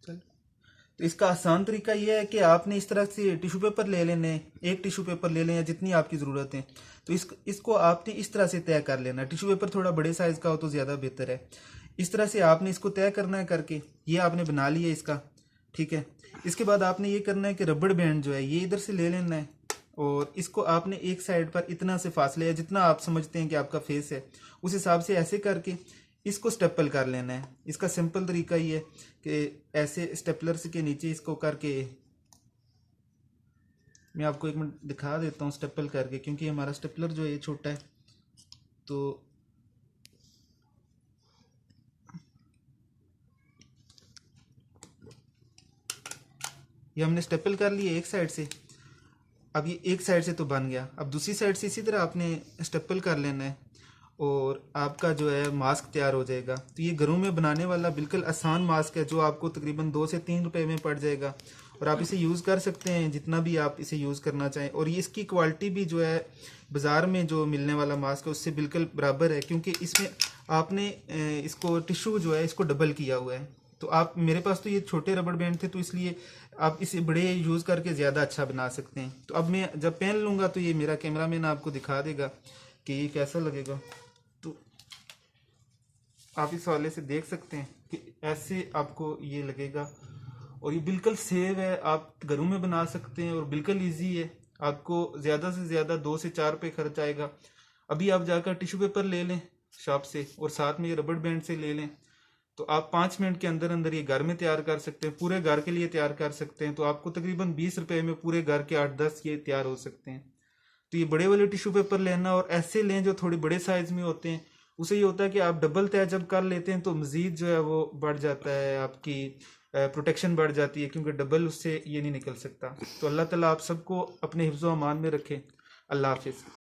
तो इसका आसान तरीका ये है कि आपने इस तरह से टिश्यू पेपर ले लेने, एक टिश्यू पेपर ले लें या जितनी आपकी ज़रूरत है। तो इसको आपने इस तरह से तय कर लेना। टिश्यू पेपर थोड़ा बड़े साइज़ का हो तो ज़्यादा बेहतर है। इस तरह से आपने इसको तय करना है करके, ये आपने बना लिया इसका, ठीक है। इसके बाद आपने ये करना है कि रबड़ बैंड जो है ये इधर से ले लेना है और इसको आपने एक साइड पर इतना से फासले है जितना आप समझते हैं कि आपका फेस है उस हिसाब से ऐसे करके इसको स्टेपल कर लेना है। इसका सिंपल तरीका ये है कि ऐसे स्टेपलर के नीचे इसको करके, मैं आपको एक मिनट दिखा देता हूँ स्टेपल करके, क्योंकि हमारा स्टेपलर जो है ये छोटा है। तो ये हमने स्टेपल कर लिए एक साइड से। अब ये एक साइड से तो बन गया, अब दूसरी साइड से इसी तरह आपने स्टेपल कर लेना है और आपका जो है मास्क तैयार हो जाएगा। तो ये घरों में बनाने वाला बिल्कुल आसान मास्क है जो आपको तकरीबन 2 से 3 रुपए में पड़ जाएगा और आप इसे यूज़ कर सकते हैं जितना भी आप इसे यूज़ करना चाहें। और ये इसकी क्वालिटी भी जो है बाज़ार में जो मिलने वाला मास्क है उससे बिल्कुल बराबर है, क्योंकि इसमें आपने इसको टिश्यू जो है इसको डबल किया हुआ है। तो आप, मेरे पास तो ये छोटे रबड़ बैंड थे तो इसलिए आप इसे बड़े यूज़ करके ज़्यादा अच्छा बना सकते हैं। तो अब मैं जब पहन लूँगा तो ये मेरा कैमरामैन आपको दिखा देगा कि ये कैसा लगेगा। तो आप इस वाले से देख सकते हैं कि ऐसे आपको ये लगेगा और ये बिल्कुल सेव है, आप घरों में बना सकते हैं और बिल्कुल इजी है। आपको ज़्यादा से ज़्यादा 2 से 4 रुपये खर्च आएगा। अभी आप जाकर टिश्यू पेपर ले लें शॉप से और साथ में ये रबड़ बैंड से ले लें, तो आप 5 मिनट के अंदर अंदर ये घर में तैयार कर सकते हैं, पूरे घर के लिए तैयार कर सकते हैं। तो आपको तकरीबन 20 रुपए में पूरे घर के 8-10 ये तैयार हो सकते हैं। तो ये बड़े वाले टिश्यू पेपर लेना और ऐसे लें जो थोड़े बड़े साइज में होते हैं। उसे ये होता है कि आप डबल तय जब कर लेते हैं तो मज़ीद जो है वो बढ़ जाता है, आपकी प्रोटेक्शन बढ़ जाती है, क्योंकि डबल उससे ये नहीं निकल सकता। तो अल्लाह ताला आप सबको अपने हिफ्ज़ व अमान में रखे। अल्लाह हाफिज़।